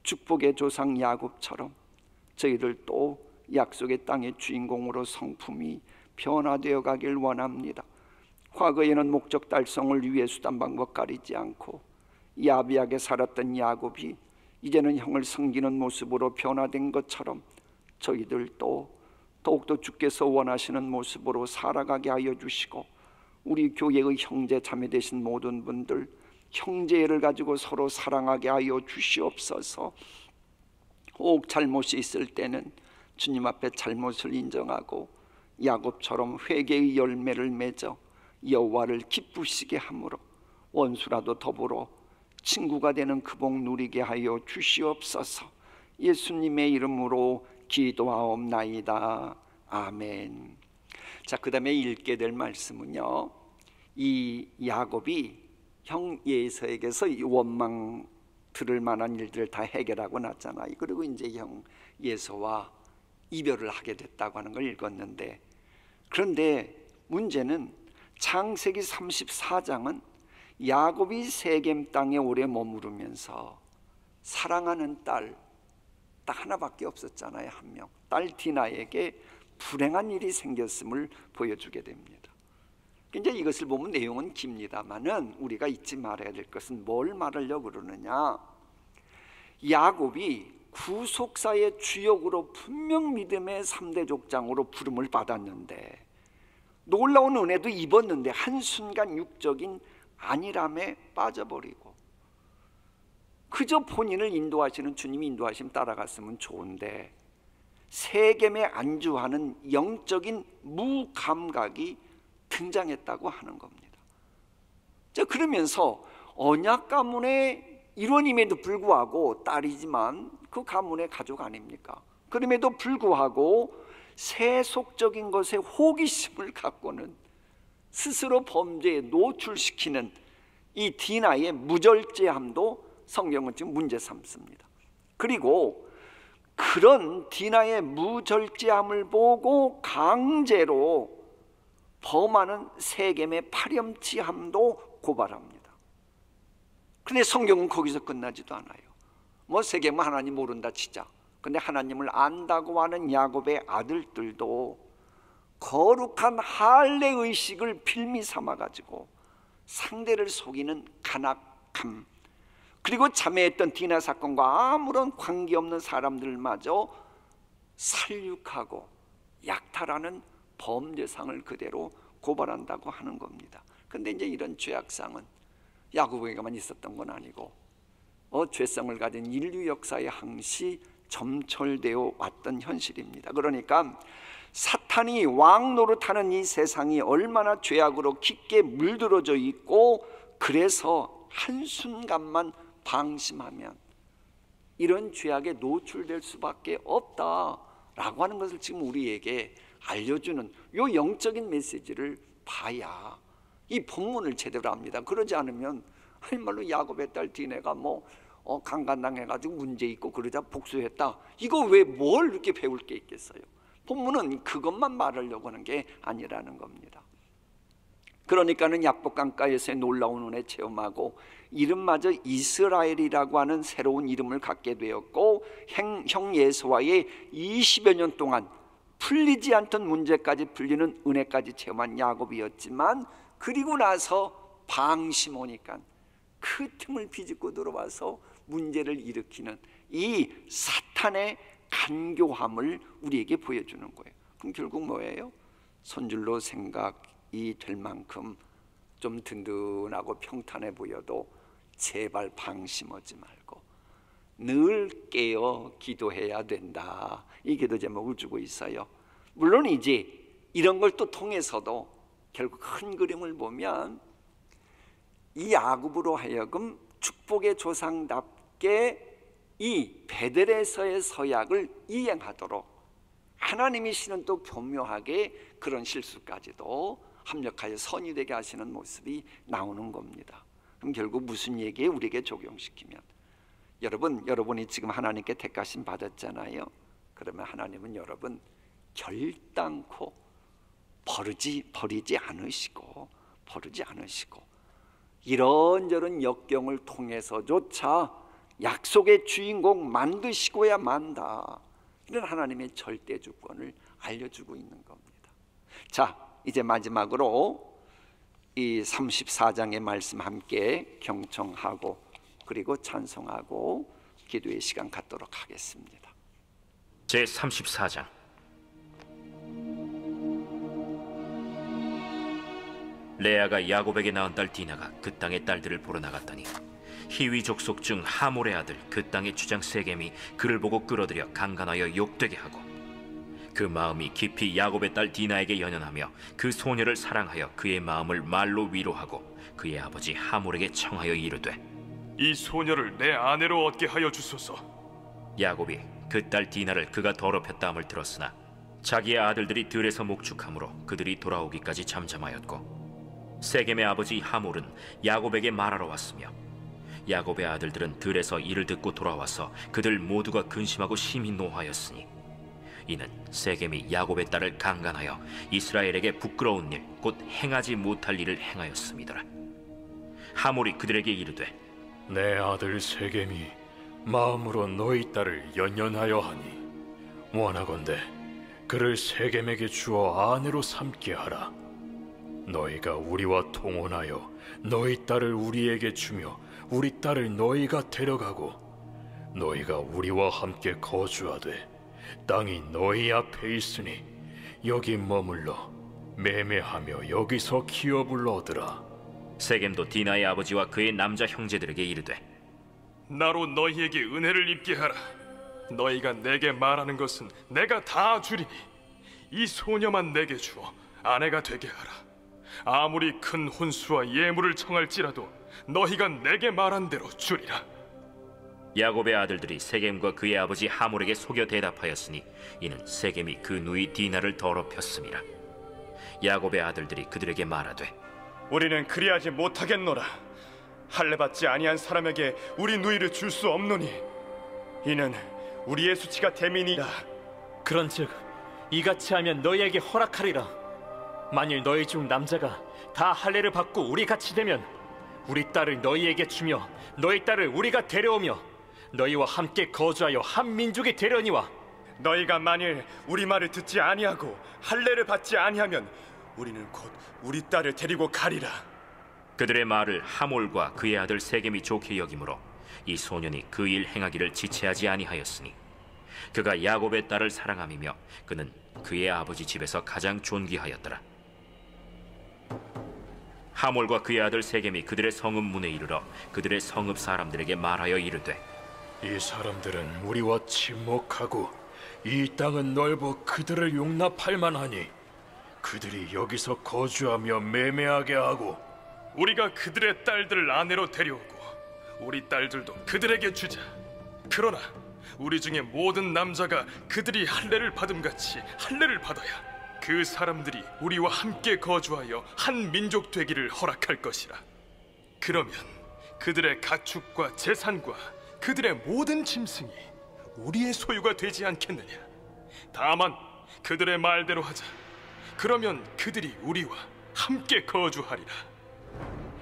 축복의 조상 야곱처럼 저희들도 약속의 땅의 주인공으로 성품이 변화되어 가길 원합니다. 과거에는 목적 달성을 위해 수단 방법 가리지 않고 야비하게 살았던 야곱이 이제는 형을 섬기는 모습으로 변화된 것처럼 저희들도 더욱더 주께서 원하시는 모습으로 살아가게 하여 주시고, 우리 교회의 형제 자매 되신 모든 분들 형제를 가지고 서로 사랑하게 하여 주시옵소서. 혹 잘못이 있을 때는 주님 앞에 잘못을 인정하고 야곱처럼 회개의 열매를 맺어 여호와를 기쁘시게 함으로 원수라도 더불어 친구가 되는 그 복 누리게 하여 주시옵소서. 예수님의 이름으로 기도하옵나이다. 아멘. 자, 그 다음에 읽게 될 말씀은요, 이 야곱이 형 예서에게서 이 원망 들을 만한 일들을 다 해결하고 났잖아요. 그리고 이제 형 예서와 이별을 하게 됐다고 하는 걸 읽었는데, 그런데 문제는 창세기 34장은 야곱이 세겜 땅에 오래 머무르면서 사랑하는 딸 딱 하나밖에 없었잖아요. 한 명, 딸 디나에게 불행한 일이 생겼음을 보여주게 됩니다. 이제 이것을 보면 내용은 깁니다만은 우리가 잊지 말아야 될 것은 뭘 말하려고 그러느냐, 야곱이 구속사의 주역으로 분명 믿음의 3대 족장으로 부름을 받았는데 놀라운 은혜도 입었는데 한순간 육적인 안일함에 빠져버리고 그저 본인을 인도하시는 주님이 인도하시면 따라갔으면 좋은데 세겜에 안주하는 영적인 무감각이 등장했다고 하는 겁니다. 자, 그러면서 언약 가문의 일원임에도 불구하고 딸이지만 그 가문의 가족 아닙니까? 그럼에도 불구하고 세속적인 것에 호기심을 갖고는 스스로 범죄에 노출시키는 이 디나의 무절제함도 성경은 지금 문제 삼습니다. 그리고 그런 디나의 무절제함을 보고 강제로 범하는 세겜의 파렴치함도 고발합니다. 그런데 성경은 거기서 끝나지도 않아요. 뭐 세겜은 하나님 모른다 치자. 근데 하나님을 안다고 하는 야곱의 아들들도 거룩한 할례 의식을 필미 삼아 가지고 상대를 속이는 간악함, 그리고 자매했던 디나 사건과 아무런 관계없는 사람들마저 살육하고 약탈하는 범죄상을 그대로 고발한다고 하는 겁니다. 그런데 이제 이런 죄악상은 야곱에게만 있었던 건 아니고 죄성을 가진 인류 역사에 항시 점철되어 왔던 현실입니다. 그러니까 사탄이 왕 노릇하는 이 세상이 얼마나 죄악으로 깊게 물들어져 있고, 그래서 한순간만 방심하면 이런 죄악에 노출될 수밖에 없다라고 하는 것을 지금 우리에게 알려주는 요 영적인 메시지를 봐야 이 본문을 제대로 합니다. 그러지 않으면 정말로 야곱의 딸 디네가 강간당해가지고 문제 있고 그러자 복수했다, 이거 왜 뭘 이렇게 배울 게 있겠어요? 본문은 그것만 말하려고 하는 게 아니라는 겁니다. 그러니까는 야복 강가에서의 놀라운 은혜 체험하고 이름마저 이스라엘이라고 하는 새로운 이름을 갖게 되었고, 형 예수와의 20여 년 동안 풀리지 않던 문제까지 풀리는 은혜까지 체험한 야곱이었지만, 그리고 나서 방심오니까 그 틈을 비집고 들어와서 문제를 일으키는 이 사탄의 간교함을 우리에게 보여주는 거예요. 그럼 결국 뭐예요? 손줄로 생각이 될 만큼 좀 든든하고 평탄해 보여도 제발 방심하지 말고 늘 깨어 기도해야 된다, 이 기도 제목을 주고 있어요. 물론 이제 이런 걸 또 통해서도 결국 큰 그림을 보면 이 야곱으로 하여금 축복의 조상답게 이 베델에서의 서약을 이행하도록 하나님이 시는 또 교묘하게 그런 실수까지도 합력하여 선이 되게 하시는 모습이 나오는 겁니다. 그럼 결국 무슨 얘기에 우리에게 적용시키면, 여러분이 지금 하나님께 택하심 받았잖아요. 그러면 하나님은 여러분 결단코 버리지 않으시고 이런저런 역경을 통해서조차 약속의 주인공 만드시고야 만다. 이런 하나님의 절대 주권을 알려주고 있는 겁니다. 자, 이제 마지막으로 이 34장의 말씀 함께 경청하고 그리고 찬송하고 기도의 시간 갖도록 하겠습니다. 제34장. 레아가 야곱에게 낳은 딸 디나가 그 땅의 딸들을 보러 나갔더니 히위 족속 중 하몰의 아들 그 땅의 주장 세겜이 그를 보고 끌어들여 강간하여 욕되게 하고 그 마음이 깊이 야곱의 딸 디나에게 연연하며 그 소녀를 사랑하여 그의 마음을 말로 위로하고 그의 아버지 하몰에게 청하여 이르되 이 소녀를 내 아내로 얻게 하여 주소서. 야곱이 그 딸 디나를 그가 더럽혔다 함을 들었으나 자기의 아들들이 들에서 목축함으로 그들이 돌아오기까지 잠잠하였고 세겜의 아버지 하몰은 야곱에게 말하러 왔으며 야곱의 아들들은 들에서 이를 듣고 돌아와서 그들 모두가 근심하고 심히 노하였으니 이는 세겜이 야곱의 딸을 강간하여 이스라엘에게 부끄러운 일 곧 행하지 못할 일을 행하였음이더라. 하몰이 그들에게 이르되 내 아들 세겜이 마음으로 너희 딸을 연연하여 하니 원하건대 그를 세겜에게 주어 아내로 삼게 하라. 너희가 우리와 통혼하여 너희 딸을 우리에게 주며 우리 딸을 너희가 데려가고 너희가 우리와 함께 거주하되 땅이 너희 앞에 있으니 여기 머물러 매매하며 여기서 기업을 얻으라. 세겜도 디나의 아버지와 그의 남자 형제들에게 이르되 나로 너희에게 은혜를 입게 하라. 너희가 내게 말하는 것은 내가 다 주리니 이 소녀만 내게 주어 아내가 되게 하라. 아무리 큰 혼수와 예물을 청할지라도 너희가 내게 말한 대로 주리라. 야곱의 아들들이 세겜과 그의 아버지 하몰에게 속여 대답하였으니 이는 세겜이 그 누이 디나를 더럽혔음이라. 야곱의 아들들이 그들에게 말하되 우리는 그리하지 못하겠노라. 할례 받지 아니한 사람에게 우리 누이를 줄 수 없노니 이는 우리의 수치가 됨이니라. 그런즉 이같이 하면 너희에게 허락하리라. 만일 너희 중 남자가 다 할례를 받고 우리 같이 되면 우리 딸을 너희에게 주며 너희 딸을 우리가 데려오며 너희와 함께 거주하여 한 민족이 되려니와 너희가 만일 우리 말을 듣지 아니하고 할례를 받지 아니하면 우리는 곧 우리 딸을 데리고 가리라. 그들의 말을 하몰과 그의 아들 세겜이 좋게 여기므로 이 소년이 그 일 행하기를 지체하지 아니하였으니 그가 야곱의 딸을 사랑함이며 그는 그의 아버지 집에서 가장 존귀하였더라. 하몰과 그의 아들 세겜이 그들의 성읍 문에 이르러 그들의 성읍 사람들에게 말하여 이르되 이 사람들은 우리와 친목하고 이 땅은 넓어 그들을 용납할 만하니 그들이 여기서 거주하며 매매하게 하고 우리가 그들의 딸들을 아내로 데려오고 우리 딸들도 그들에게 주자. 그러나 우리 중에 모든 남자가 그들이 할례를 받음같이 할례를 받아야 그 사람들이 우리와 함께 거주하여 한 민족 되기를 허락할 것이라. 그러면 그들의 가축과 재산과 그들의 모든 짐승이 우리의 소유가 되지 않겠느냐. 다만 그들의 말대로 하자. 그러면 그들이 우리와 함께 거주하리라.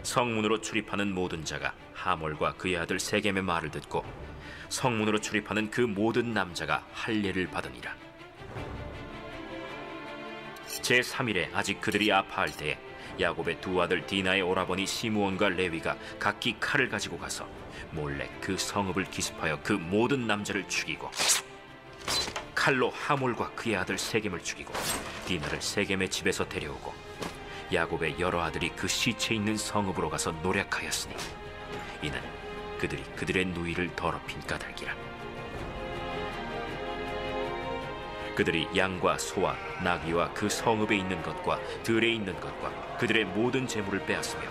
성문으로 출입하는 모든 자가 하몰과 그의 아들 세겜의 말을 듣고 성문으로 출입하는 그 모든 남자가 할례를 받으니라. 제3일에 아직 그들이 아파할 때에 야곱의 두 아들 디나의 오라버니 시므온과 레위가 각기 칼을 가지고 가서 몰래 그 성읍을 기습하여 그 모든 남자를 죽이고 칼로 하몰과 그의 아들 세겜을 죽이고 디나를 세겜의 집에서 데려오고 야곱의 여러 아들이 그 시체 있는 성읍으로 가서 노략하였으니 이는 그들이 그들의 누이를 더럽힌 까닭이라. 그들이 양과 소와 나귀와 그 성읍에 있는 것과 들에 있는 것과 그들의 모든 재물을 빼앗으며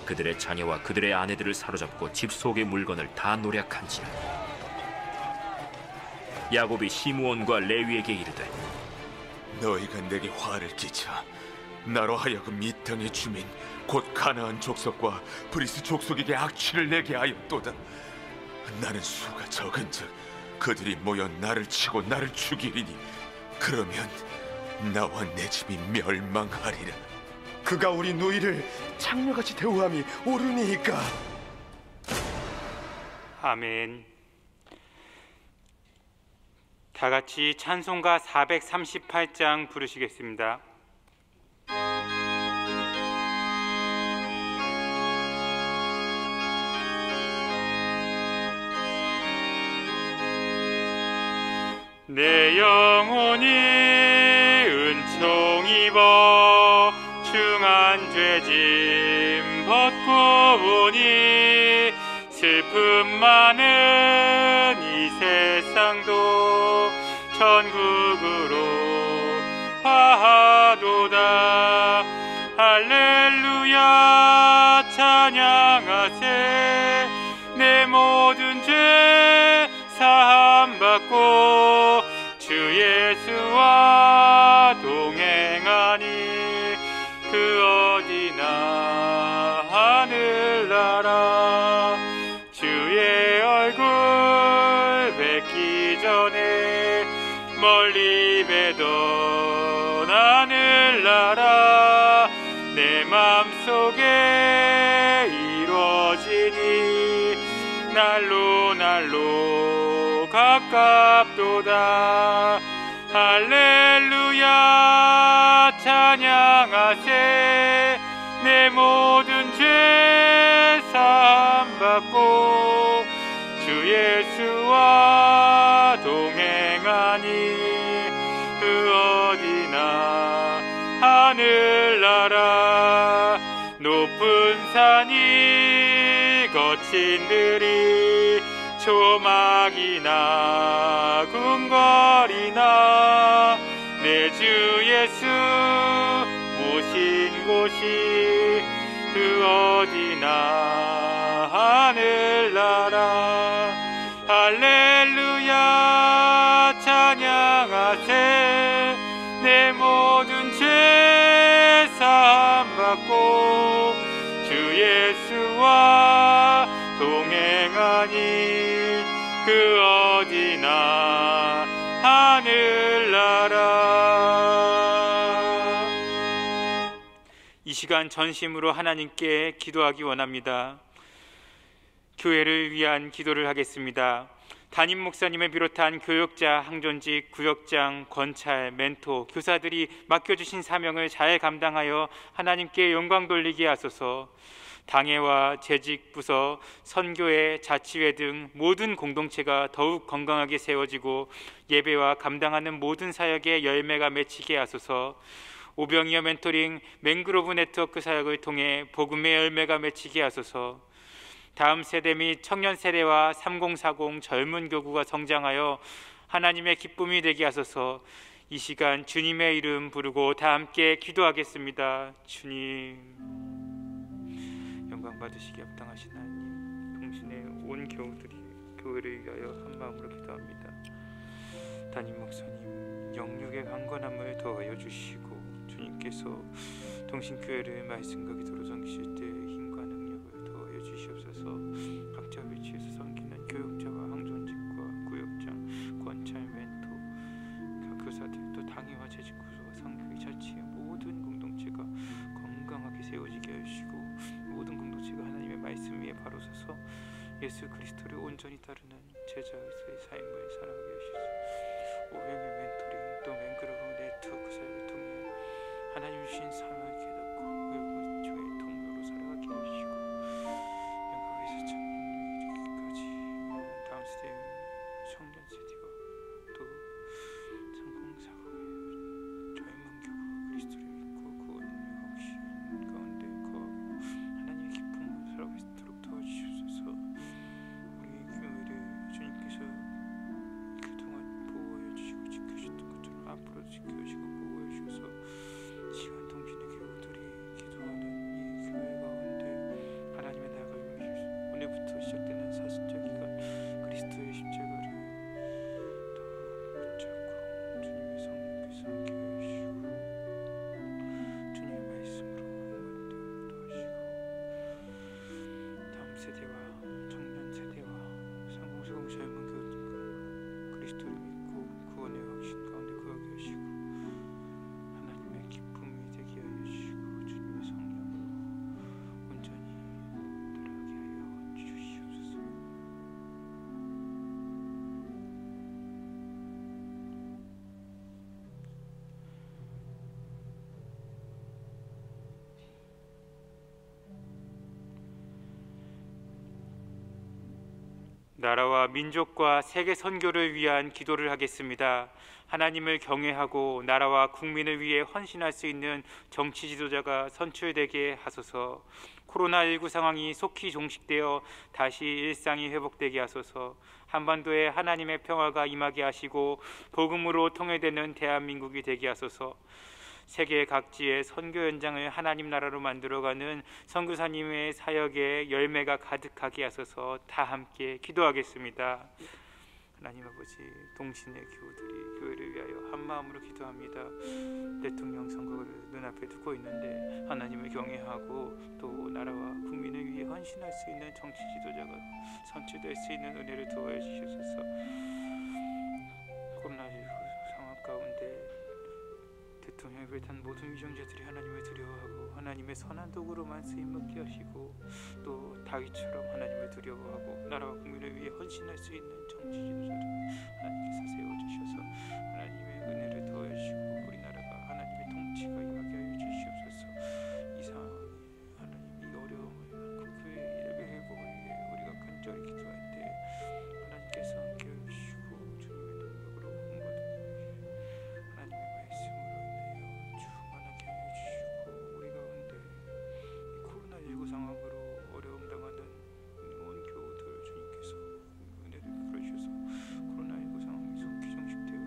그들의 자녀와 그들의 아내들을 사로잡고 집 속의 물건을 다 노략한지라. 야곱이 시므온과 레위에게 이르되 너희가 내게 화를 끼쳐 나로 하여금 이 땅의 주민 곧 가나안 족속과 브리스 족속에게 악취를 내게 하였도다. 나는 수가 적은즉 그들이 모여 나를 치고 나를 죽이리니 그러면 나와 내 집이 멸망하리라. 그가 우리 누이를 창녀같이 대우함이 옳으니이까. 아멘. 다 같이 찬송가 438장 부르시겠습니다. 내 영혼이 은총 입어 중한 죄짐 벗고 보니 슬픔 많은 이 세상도 천국으로 화하도다. 할렐루야 찬양하세. 내 모든 죄 사함받고 주 예수와 동행하니 그 어디나 하늘나라. 주의 얼굴 뵙기 전에 멀리 뵈던 하늘나라 내 맘속에 이루어지니 날로 날로 가깝도다. 할렐루야 찬양하세. 내 모든 죄 사함받고 주 예수와 동행하니 그 어디나 하늘나라. 높은 산이 거친 들이 조막이나 궁궐이나 내 주 예수 모신 곳이 그 어디나 하늘나라. 할렐루야 찬양하세. 내 모든 죄 사함받고 주 예수와 동행하니 그 어디나 하늘나라. 이 시간 전심으로 하나님께 기도하기 원합니다. 교회를 위한 기도를 하겠습니다. 담임 목사님을 비롯한 교역자, 항존직, 구역장, 권찰, 멘토, 교사들이 맡겨주신 사명을 잘 감당하여 하나님께 영광 돌리게 하소서. 당회와 재직, 부서, 선교회, 자치회 등 모든 공동체가 더욱 건강하게 세워지고 예배와 감당하는 모든 사역에 열매가 맺히게 하소서. 오병이어 멘토링, 맹그로브 네트워크 사역을 통해 복음의 열매가 맺히게 하소서. 다음 세대 및 청년 세대와 3040 젊은 교구가 성장하여 하나님의 기쁨이 되게 하소서. 이 시간 주님의 이름 부르고 다 함께 기도하겠습니다. 주님, 영광 받으시기 합당하신 하나님, 동신의 온 교우들이 교회를 위하여 한 마음으로 기도합니다. 담임 목사님 영육의 강건함을 더하여 주시고 주님께서 동신교회를 말씀과 기도로 섬기실 때 힘과 능력을 더하여 주시옵소서. 각자 위치에서 섬기는 교역자와 항존직과 구역장, 권찰, 멘토, 교사들, 또 당회와 재직구조와 선교회, 자치의 모든 공동체가 건강하게 세워지게 하시고 모든 공동체가 하나님의 말씀 위에 바로 서서 예수 그리스도를 온전히 따르는 제자의 삶을 살아가게 하시소. 오병의 멘토링, 또 맹그로브 네트워크 사역을 통해 하나님 주신 사명을 깨닫고 외국어 중의 통로로 살아가게 하시고 영국에서 참여하기까지 다음 세대 청년 세대가 또 상공사고의 젊은 교구 그리스도를 믿고 구원을 확신 가운데 거하고 하나님의 기쁨을 살아갈 수 있도록 도와주시옵소서. 우리 교회를 주님께서 그동안 보호하여 주시고 지켜주셨던 것처럼 앞으로도 지켜주시고 보호해 주셔서 시간 동신의 교우들이 기도하는 이 교회 가운데 하나님의 나라가 임하시옵소서. 오늘부터 시작되는 사순절 기간 그리스도의 십자가를 또 붙잡고 주님의 성령께서 함께 하시고 주님의 말씀으로 응원되도록 하시고 다음 세대와 청년 세대와 상공사공 젊은 교우들과 그리스도를 믿고 구원의 확신 가운데 거하게 하시고 하나님의 기쁨이 되게 하여 주시고 주님의 성령으로 온전히 따라가게 하여 주시옵소서. 나라와 민족과 세계 선교를 위한 기도를 하겠습니다. 하나님을 경외하고 나라와 국민을 위해 헌신할 수 있는 정치 지도자가 선출되게 하소서. 코로나19 상황이 속히 종식되어 다시 일상이 회복되게 하소서. 한반도에 하나님의 평화가 임하게 하시고 복음으로 통일되는 대한민국이 되게 하소서. 세계 각지의 선교 현장을 하나님 나라로 만들어가는 선교사님의 사역에 열매가 가득하게 하소서. 다 함께 기도하겠습니다. 하나님 아버지, 동신의 교우들이 교회를 위하여 한 마음으로 기도합니다. 대통령 선거를 눈앞에 두고 있는데 하나님을 경외하고 또 나라와 국민을 위해 헌신할 수 있는 정치 지도자가 선출될 수 있는 은혜를 도와해 주셔서 코로나19 상황 가운데 대통령을 비롯한 모든 위정자들이 하나님을 두려워하고 하나님의 선한 도구로만 쓰임받게 하시고 또 다윗처럼 하나님을 두려워하고 나라와 국민을 위해 헌신할 수 있는 정치 지도자를 하나님께서 세워주셔서 하나님의 은혜를 더해주시고 우리나라가 하나님의 통치가 임하게 하여 주시옵소서. 이 상황에 하나님이 어려움을 교회 예배 회복을 위해 우리가 간절히 기도할 때 하나님께서 함께 해주시고 주님의 능력으로 홍보되기 위해 하나님의 말씀으로 인하여 충만하게 하여 주시고 우리 가운데 이 코로나19 상황으로 어려움 당하는 온 교우들 주님께서 은혜를 베풀어주셔서 코로나19 상황이 속히 종식되어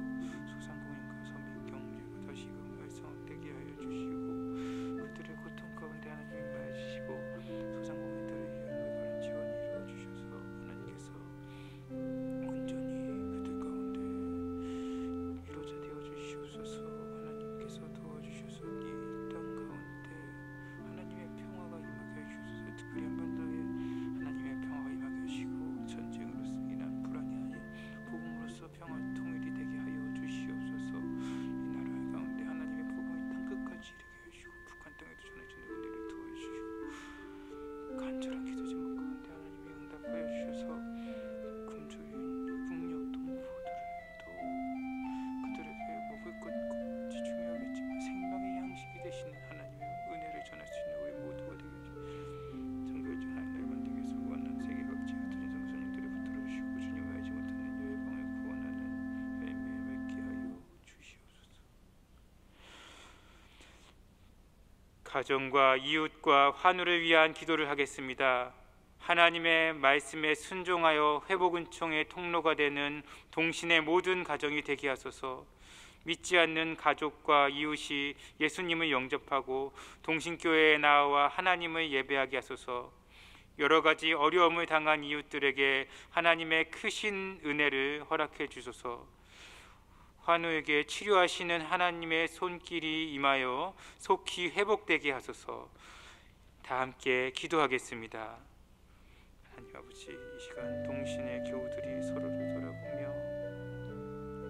소상공인과 서민 경제가 다시금 활성화되게 하여 주시고 그들의 고통 가운데 하나님이 임하시고 소상공인들을 위한 올바른 지원이 이루어 주셔서 하나님께서 온전히 그들 가운데 위로자 되어 주시옵소서. 하나님께서 도와주셔서 이 땅 가운데 하나님의 평화가 임하게 해주셔서 특별히 한반도에 하나님의 평화가 임하게 하시고 전쟁으로 인한 불안이 아닌 복음으로써 평화 통일이 되게 하여 주시옵소서. 이 나라 가운데 하나님의 복음이 땅 끝까지 이르게 해주시고 북한 땅에도 전해지는 은혜를 도와주시고 간절한 기도 제목 가운데 하나님이 응답하여 주셔서 금주인 북녘 동포들을 또 그들에게 먹을 것 꼭지 중요하겠지만 생명의 양식이 되시는 하나님의 은혜를 전할 수 있는 우리 모두가 되게 해주시고 정교회중 하나님 날 만들기 위해서 구원하는 세계 각지의 흩어진 성도님들을 붙들어 주시고 주님을 알지 못하는 열방을 구원하는 열매 맺게 하여 주시옵소서. 가정과 이웃과 환우를 위한 기도를 하겠습니다. 하나님의 말씀에 순종하여 회복은총의 통로가 되는 동신의 모든 가정이 되게 하소서. 믿지 않는 가족과 이웃이 예수님을 영접하고 동신교회에 나와 하나님을 예배하게 하소서. 여러 가지 어려움을 당한 이웃들에게 하나님의 크신 은혜를 허락해 주소서. 환우에게 치료하시는 하나님의 손길이 임하여 속히 회복되게 하소서. 다 함께 기도하겠습니다. 하나님 아버지, 이 시간 동신의 교우들이 서로를 돌아보며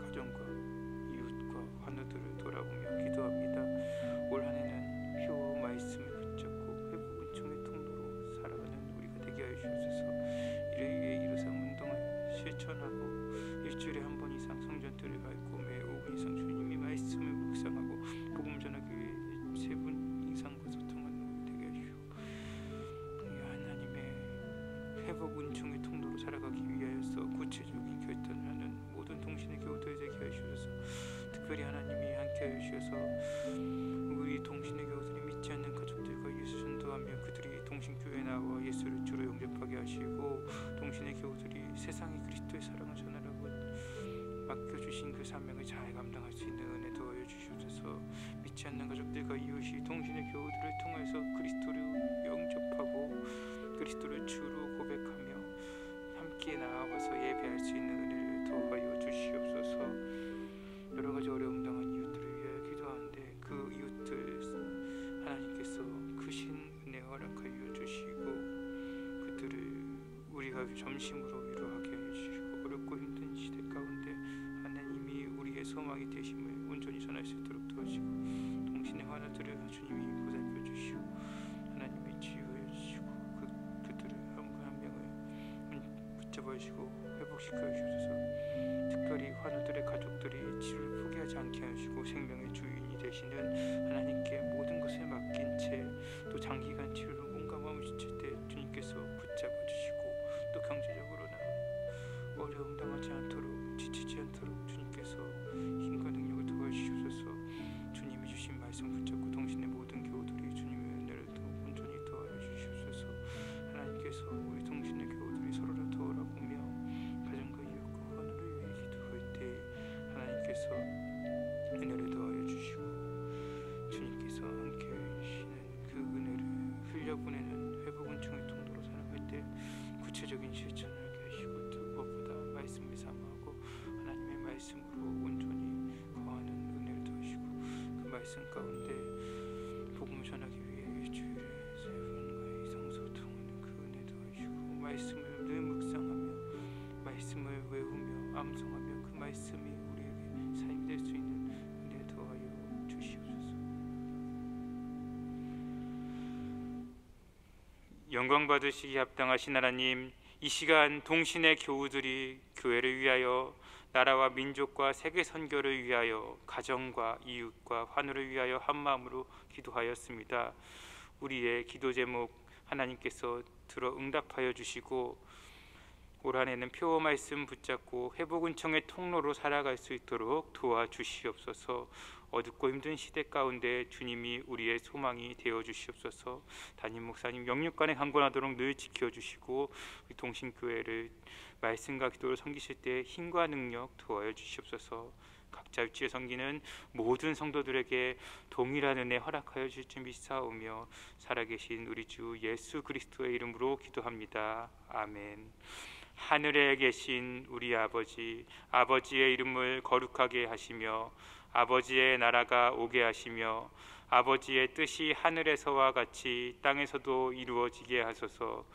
가정과 이웃과 환우들을 돌아보며 기도합니다. 올 한 해는 표 말씀을 붙잡고 회복은총의 통로로 살아가는 우리가 되게 하여 주옵소서. 이를 위해 123 운동을 실천하고 일주일에 한 번 이상 성전들을 밟고 매 5분 이상 주님의 말씀을 묵상하고 복음 전하기 위해 3분 이상과 소통하는 우리 되게 하시고 하나님의 회복 은총의 통로로 살아가기 위하여서 구체적인 결단을 하는 모든 동신의 교우들 되게 하시옵소서. 특별히 하나님이 함께 하시어서 우리 동신의 교우들이 믿지 않는 가족들과 예수 전도하며 그들이 동신교회에 나와 예수를 주로 영접하게 하시고 동신의 교우들이 세상에 그리스도의 사랑을 전하라고 맡겨주신 그 사명을 잘 감당할 수 있는 은혜 도와여 주시옵소서. 믿지 않는 가족들과 이웃이 동신의 교우들을 통해서 그리스도를 영접하고 그리스도를 주로 고백하며 함께 나아가서 예배할 수 있는 은혜를 도와여 주시옵소서. 여러 가지 어려움 당한 이웃들을 위하여 기도하는데 그 이웃들 하나님께서 크신 은혜 허락하여 주시고 그들을 우리가 점심으로 위로하게 해주시고 어렵고 힘든 시대 가운데 하나님이 우리의 소망이 되심을 온전히 전할 수 있도록 도와주시고 동신의 환우들을 주님이 보살펴 주시고 하나님이 치유해 주시고 그들을 한 분 한 명을 붙잡아 주시고 회복시켜 주셔서 특별히 환우들의 가족들이 치료를 포기하지 않게 하시고 생명의 주인이 되시는 하나님께 모든 것을 맡긴 채 또 장기간 치료로 몸과 마음을 지칠 때 주님께서 붙잡아 주시고 또 경제적으로나 실천하게 하시고 무엇보다 말씀을 삼아하고 하나님의 말씀으로 온전히 거하는 은혜를 더하시고 그 말씀 가운데 복음을 전하기 위해 주일에 세 분과의 성소통하는 그 은혜 더하시고 말씀을 늘 묵상하며 말씀을 외우며 암송하며 그 말씀이 우리에게 삶이 될 수 있는 은혜 더하여 주시옵소서. 영광 받으시기 합당하신 하나님, 이 시간 동신의 교우들이 교회를 위하여 나라와 민족과 세계 선교를 위하여 가정과 이웃과 환우를 위하여 한 마음으로 기도하였습니다. 우리의 기도 제목 하나님께서 들어 응답하여 주시고 올 한해는 표어 말씀 붙잡고 회복은총의 통로로 살아갈 수 있도록 도와주시옵소서. 어둡고 힘든 시대 가운데 주님이 우리의 소망이 되어 주시옵소서. 담임 목사님 영육간에 강건하도록 늘 지켜주시고 우리 동신교회를 말씀과 기도로 섬기실 때 힘과 능력 도와여 주시옵소서. 각자 위치에 섬기는 모든 성도들에게 동일한 은혜 허락하여 주실 줄 믿사오며 살아계신 우리 주 예수 그리스도의 이름으로 기도합니다. 아멘. 하늘에 계신 우리 아버지, 아버지의 이름을 거룩하게 하시며 아버지의 나라가 오게 하시며 아버지의 뜻이 하늘에서와 같이 땅에서도 이루어지게 하소서.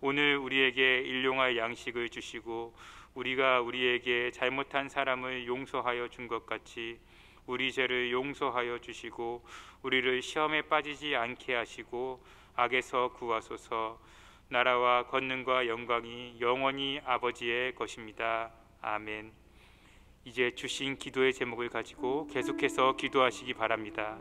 오늘 우리에게 일용할 양식을 주시고 우리가 우리에게 잘못한 사람을 용서하여 준 것 같이 우리 죄를 용서하여 주시고 우리를 시험에 빠지지 않게 하시고 악에서 구하소서. 나라와 권능과 영광이 영원히 아버지의 것입니다. 아멘. 이제 주신 기도의 제목을 가지고 계속해서 기도하시기 바랍니다.